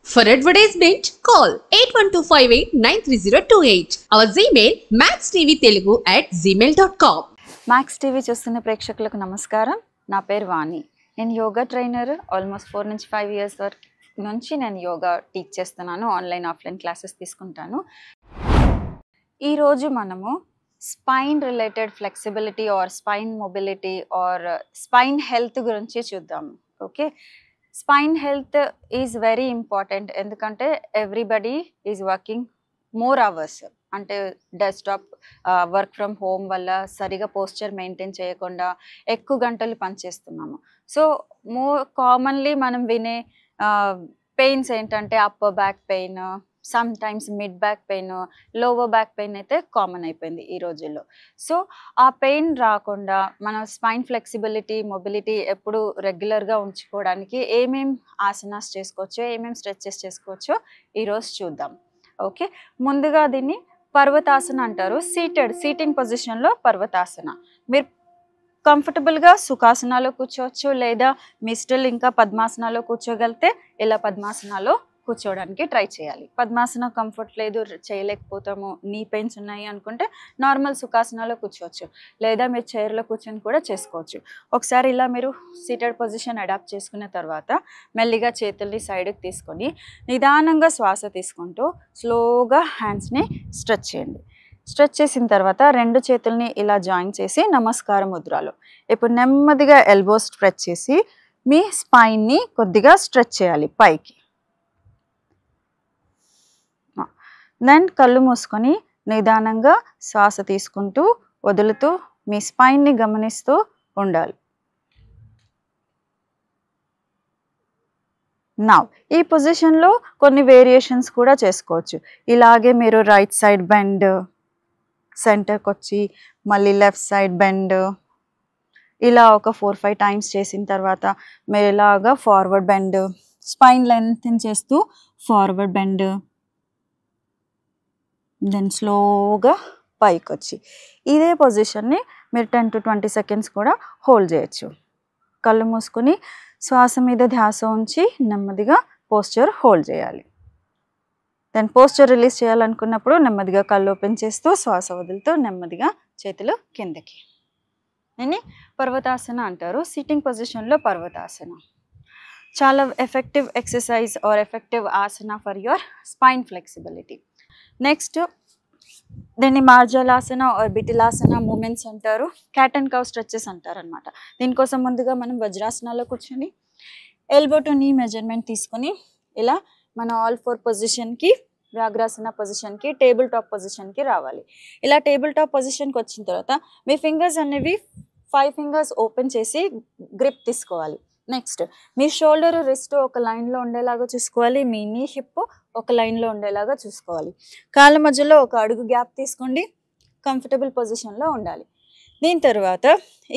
For advertisement, call 8125893028. Our Gmail maxtvtelugu@gmail.com. Max TV చూస్తున్న ప్రేక్షకులకు నమస్కారం. నా పేరు వాణి. నేను యోగా ట్రైనర్. ఆల్మోస్ట్ 4 నుంచి 5 ఇయర్స్ వరకు నుంచి నేను యోగా టీచ్ చేస్తున్నాను. ఆన్లైన్ ఆఫ్లైన్ క్లాసెస్ తీసుకుంటాను. ఈరోజు మనము spine related flexibility or spine mobility or spine health గురించి చూద్దాము. Okay, spine health is very important. ఎందుకంటే everybody is working more hours, అంటే డెస్క్టాప్ వర్క్ ఫ్రమ్ హోమ్ వల్ల సరిగా పోస్చర్ మెయింటైన్ చేయకుండా ఎక్కువ గంటలు పనిచేస్తున్నాము. సో కామన్లీ మనం వినే పెయిన్స్ ఏంటంటే upper back pain, some times mid back pain, lower back pain అయితే కామన్ అయిపోయింది ఈ రోజుల్లో. సో ఆ పెయిన్ రాకుండా మన స్పైన్ ఫ్లెక్సిబిలిటీ మొబిలిటీ ఎప్పుడు రెగ్యులర్గా ఉంచుకోవడానికి ఏమేం ఆసనాస్ చేసుకోవచ్చో, ఏమేం స్ట్రెచెస్ చేసుకోవచ్చో ఈరోజు చూద్దాం. ఓకే, ముందుగా దీన్ని పర్వతాసన అంటారు. సీటింగ్ పొజిషన్లో పర్వతాసన. మీరు కంఫర్టబుల్గా సుఖాసనాలో కూర్చోవచ్చు, లేదా మీ స్టిల్ ఇంకా పద్మాసనాలో కూర్చోగలిగితే ఇలా పద్మాసనాలో కూర్చోవడానికి ట్రై చేయాలి. పద్మాసన కంఫర్ట్ లేదు, చేయలేకపోతాము, నీ పెయిన్స్ ఉన్నాయి అనుకుంటే నార్మల్ సుఖాసనాలో కూర్చోవచ్చు, లేదా మీరు చైర్లో కూర్చొని కూడా చేసుకోవచ్చు. ఒకసారి ఇలా మీరు సీటెడ్ పొజిషన్ అడాప్ట్ చేసుకున్న తర్వాత మెల్లిగా చేతుల్ని సైడ్కి తీసుకొని నిదానంగా శ్వాస తీసుకుంటూ స్లోగా హ్యాండ్స్ని స్ట్రెచ్ చేయండి. స్ట్రెచ్ చేసిన తర్వాత 2 చేతుల్ని ఇలా జాయిన్ చేసి నమస్కార ముద్రలో. ఇప్పుడు నెమ్మదిగా ఎల్బో స్ట్రెచ్ చేసి మీ స్పైన్ని కొద్దిగా స్ట్రెచ్ చేయాలి పైకి. దెన్ కళ్ళు మూసుకొని నిదానంగా శ్వాస తీసుకుంటూ వదులుతూ మీ స్పైన్ని గమనిస్తూ ఉండాలి. నౌ ఈ పొజిషన్లో కొన్ని వేరియేషన్స్ కూడా చేసుకోవచ్చు. ఇలాగే మీరు రైట్ సైడ్ బెండ్, సెంటర్కి వచ్చి మళ్ళీ లెఫ్ట్ సైడ్ బెండ్, ఇలా ఒక 4-5 టైమ్స్ చేసిన తర్వాత మీరు ఇలాగా ఫార్వర్డ్ బెండ్, స్పైన్ లెంత్ చేస్తూ ఫార్వర్డ్ బెండ్, దెన్ స్లోగా పైకి వచ్చి ఇదే పొజిషన్ని మీరు 10 to 20 సెకండ్స్ కూడా హోల్డ్ చేయొచ్చు. కళ్ళు మూసుకొని శ్వాస మీద ధ్యాస ఉంచి నెమ్మదిగా పోస్చర్ హోల్డ్ చేయాలి. దెన్ పోస్చర్ రిలీజ్ చేయాలనుకున్నప్పుడు నెమ్మదిగా కళ్ళు ఓపెన్ చేస్తూ శ్వాస వదులుతూ నెమ్మదిగా చేతులు కిందకి. దీన్ని పర్వతాసన అంటారు. సిట్టింగ్ పొజిషన్లో పర్వతాసన చాలా effective exercise or effective asana for your spine flexibility. Next దీన్ని మార్జలాసన ఆర్ బిటిలాసన మూమెంట్స్ అంటారు. క్యాట్ అండ్ కౌ స్ట్రెచెస్ అంటారు అనమాట. దీనికోసం ముందుగా మనం వజ్రాసనాలో కూర్చొని ఎల్బో టు నీ మెజర్మెంట్ తీసుకొని ఇలా మన ఆల్ 4 పొజిషన్కి, వ్యాఘ్రాసన పొజిషన్కి, టేబుల్ టాప్ పొజిషన్కి రావాలి. ఇలా టేబుల్ టాప్ పొజిషన్కి వచ్చిన తర్వాత మీ ఫింగర్స్ అనేవి 5 ఫింగర్స్ ఓపెన్ చేసి గ్రిప్ తీసుకోవాలి. నెక్స్ట్ మీ షోల్డర్, రిస్ట్ ఒక లైన్లో ఉండేలాగా చూసుకోవాలి. మీ నీ హిప్ ఒక లైన్లో ఉండేలాగా చూసుకోవాలి. కాళ్ళ మధ్యలో ఒక అడుగు గ్యాప్ తీసుకోండి. కంఫర్టబుల్ పొజిషన్లో ఉండాలి. దీని తర్వాత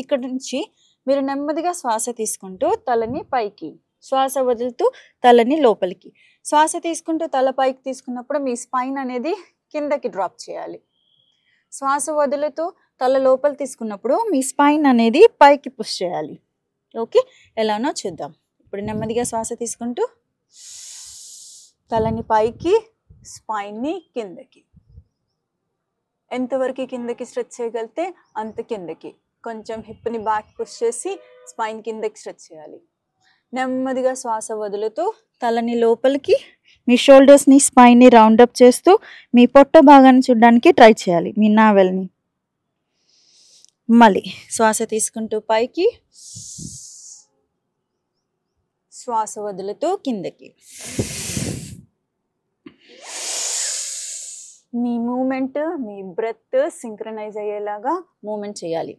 ఇక్కడ నుంచి మీరు నెమ్మదిగా శ్వాస తీసుకుంటూ తలని పైకి, శ్వాస వదులుతూ తలని లోపలికి. శ్వాస తీసుకుంటూ తల పైకి తీసుకున్నప్పుడు మీ స్పైన్ అనేది కిందకి డ్రాప్ చేయాలి. శ్వాస వదులుతూ తల లోపల తీసుకున్నప్పుడు మీ స్పైన్ అనేది పైకి పుష్ చేయాలి. ఓకే, ఎలానో చూద్దాం. ఇప్పుడు నెమ్మదిగా శ్వాస తీసుకుంటూ తలని పైకి, స్పైన్ని కిందకి. ఎంతవరకు కిందకి స్ట్రెచ్ చేయగలిగితే అంత కిందకి. కొంచెం హిప్ని బ్యాక్ పుష్ చేసి స్పైన్ కిందకి స్ట్రెచ్ చేయాలి. నెమ్మదిగా శ్వాస వదులుతూ తలని లోపలికి, మీ షోల్డర్స్ని, స్పైన్ని రౌండప్ చేస్తూ మీ పొట్ట భాగాన్ని చూడడానికి ట్రై చేయాలి, మీ నావెల్ని. మళ్ళీ శ్వాస తీసుకుంటూ పైకి, శ్వాస వదులుతూ కిందకి. మీ మూమెంట్, మీ బ్రెత్ సింక్రనైజ్ అయ్యేలాగా మూమెంట్ చేయాలి.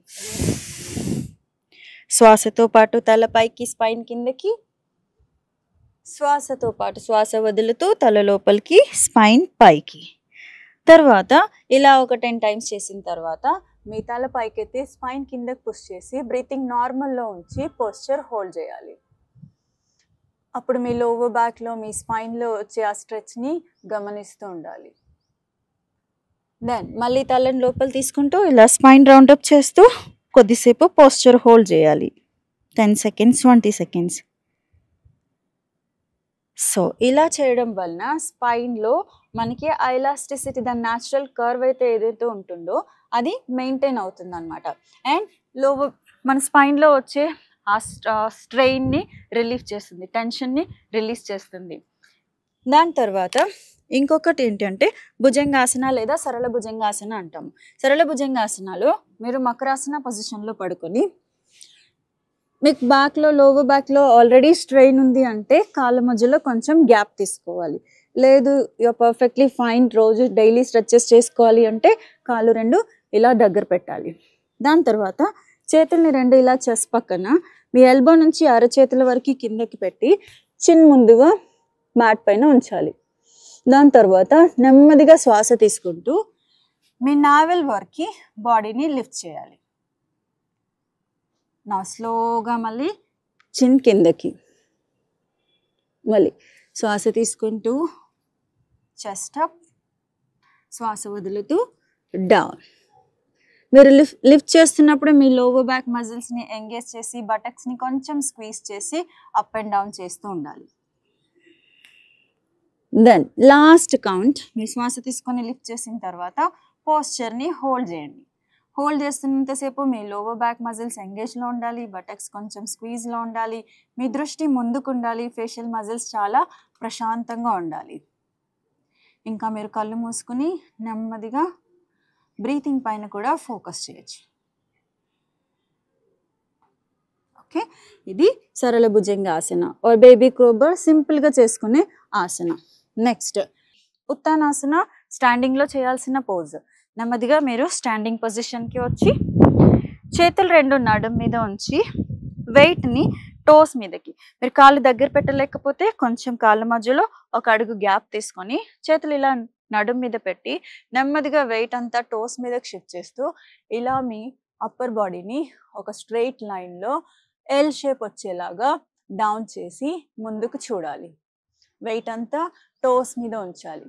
శ్వాసతో పాటు తల పైకి, స్పైన్ కిందకి, శ్వాసతో పాటు శ్వాస వదులుతూ తల లోపలికి, స్పైన్ పైకి. తర్వాత ఇలా ఒక 10 టైమ్స్ చేసిన తర్వాత మీ తల పైకెత్తి స్పైన్ కిందకి పుష్ చేసి బ్రీతింగ్ నార్మల్లో ఉంచి పోస్చర్ హోల్డ్ చేయాలి. అప్పుడు మీ లోవర్ బ్యాక్లో, మీ స్పైన్లో వచ్చే ఆ స్ట్రెచ్ని గమనిస్తూ ఉండాలి. దెన్ మళ్ళీ తలని లోపల తీసుకుంటూ ఇలా స్పైన్ రౌండప్ చేస్తూ కొద్దిసేపు పోస్చర్ హోల్డ్ చేయాలి. 10 seconds, 20 seconds. సో ఇలా చేయడం వలన స్పైన్లో మనకి ఎలాస్టిసిటీ, దాని న్యాచురల్ కర్వ్ అయితే ఏదైతే ఉంటుందో అది మెయింటైన్ అవుతుంది అనమాట. అండ్ మన స్పైన్లో వచ్చే ఆ స్ట్రెయిన్ని రిలీఫ్ చేస్తుంది, టెన్షన్ని రిలీజ్ చేస్తుంది. దాని తర్వాత ఇంకొకటి ఏంటంటే భుజంగాసన లేదా సరళ భుజంగాసన అంటాము. సరళ భుజంగాసనలో మీరు మకరాసన పొజిషన్లో పడుకొని మీకు బ్యాక్లో, లోవర్ బ్యాక్లో ఆల్రెడీ స్ట్రెయిన్ ఉంది అంటే కాళ్ళ మధ్యలో కొంచెం గ్యాప్ తీసుకోవాలి. లేదు యూఆర్ పర్ఫెక్ట్లీ ఫైన్, రోజు డైలీ స్ట్రెచెస్ చేసుకోవాలి అంటే కాళ్ళు రెండు ఇలా దగ్గర పెట్టాలి. దాని తర్వాత చేతుల్ని రెండు ఇలా చెస్ట్ పక్కన మీ ఎల్బో నుంచి అరచేతుల వరకు కిందకి పెట్టి చిన్ ముందుగా మ్యాట్ పైన ఉంచాలి. దాని తర్వాత నెమ్మదిగా శ్వాస తీసుకుంటూ మీ నావెల్ వరకు బాడీని లిఫ్ట్ చేయాలి. నా స్లోగా మళ్ళీ చిన్ కిందకి, మళ్ళీ శ్వాస తీసుకుంటూ చెస్ట్ అప్, శ్వాస వదులుతూ డౌన్. మీరు లిఫ్ట్ చేస్తున్నప్పుడు మీ లోవర్ బ్యాక్ మజిల్స్ని ఎంగేజ్ చేసి బటక్స్ని కొంచెం స్క్వీజ్ చేసి అప్ అండ్ డౌన్ చేస్తూ ఉండాలి. దెన్ లాస్ట్ కౌంట్, మీరు శ్వాస తీసుకొని లిఫ్ట్ చేసిన తర్వాత పోస్చర్ని హోల్డ్ చేయండి. హోల్డ్ చేస్తున్నంతసేపు మీ లోవర్ బ్యాక్ మజిల్స్ ఎంగేజ్లో ఉండాలి, బటక్స్ కొంచెం స్క్వీజ్లో ఉండాలి, మీ దృష్టి ముందుకు ఉండాలి, ఫేషియల్ మజిల్స్ చాలా ప్రశాంతంగా ఉండాలి. ఇంకా మీరు కళ్ళు మూసుకుని నెమ్మదిగా బ్రీతింగ్ పైన కూడా ఫోకస్ చేయొచ్చు. ఓకే, ఇది సరళ భుజంగాసన ఆర్ బేబీ క్రోబర్, సింపుల్గా చేసుకునే ఆసన. నెక్స్ట్ ఉత్తానాసన, స్టాండింగ్లో చేయాల్సిన పోజ్. నెమ్మదిగా మీరు స్టాండింగ్ పొజిషన్కి వచ్చి చేతులు రెండు నడుం మీద ఉంచి వెయిట్ని టోస్ మీదకి, మీరు కాళ్ళు దగ్గర పెట్టలేకపోతే కొంచెం కాళ్ళ మధ్యలో ఒక అడుగు గ్యాప్ తీసుకొని చేతులు ఇలా నడుం మీద పెట్టి నెమ్మదిగా వెయిట్ అంతా టోస్ మీదకి షిఫ్ట్ చేస్తూ ఇలా మీ అప్పర్ బాడీని ఒక స్ట్రెయిట్ లైన్లో ఎల్ షేప్ వచ్చేలాగా డౌన్ చేసి ముందుకు చూడాలి. వెయిట్ అంతా టోస్ మీద ఉంచాలి.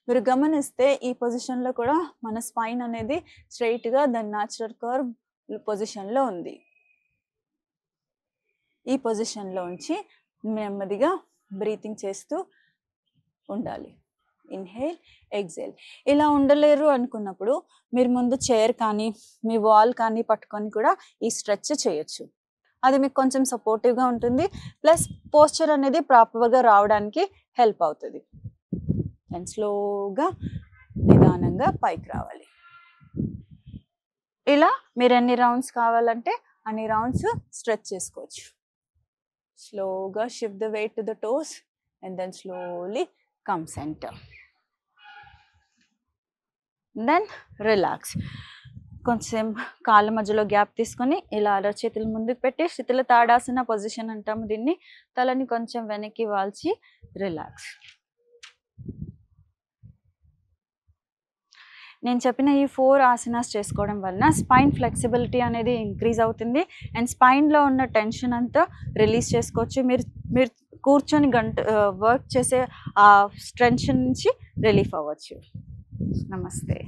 మీరు గమనిస్తే ఈ పొజిషన్లో కూడా మన స్పైన్ అనేది స్ట్రైట్గా దాని న్యాచురల్ కర్వ్ పొజిషన్లో ఉంది. ఈ పొజిషన్లో ఉంచి నెమ్మదిగా బ్రీతింగ్ చేస్తూ ఉండాలి. Inhale, exhale. ఇలా ఉండలేరు అనుకున్నప్పుడు మీరు ముందు చైర్ కానీ మీ వాల్ కానీ పట్టుకొని కూడా ఈ స్ట్రెచ్ చేయొచ్చు. అది మీకు కొంచెం సపోర్టివ్గా ఉంటుంది, ప్లస్ పోస్చర్ అనేది ప్రాపర్గా రావడానికి హెల్ప్ అవుతుంది. అండ్ స్లోగా నిదానంగా పైకి రావాలి. ఇలా మీరు ఎన్ని రౌండ్స్ కావాలంటే అన్ని రౌండ్స్ స్ట్రెచ్ చేసుకోవచ్చు. స్లోగా shift the weight to the toes and then slowly come centre. Then relax. కొంచెం కాళ్ళ మధ్యలో గ్యాప్ తీసుకొని ఇలా అరచేతులు ముందుకు పెట్టి శిథిల తాడాసన పొజిషన్ అంటాము దీన్ని. తలని కొంచెం వెనక్కి వాల్చి రిలాక్స్. నేను చెప్పిన ఈ 4 ఆసనాస్ చేసుకోవడం వలన స్పైన్ ఫ్లెక్సిబిలిటీ అనేది ఇంక్రీజ్ అవుతుంది అండ్ స్పైన్లో ఉన్న టెన్షన్ అంతా రిలీజ్ చేసుకోవచ్చు. మీరు కూర్చొని వర్క్ చేసే ఆ టెన్షన్ నుంచి రిలీఫ్ అవ్వచ్చు. నమస్తే.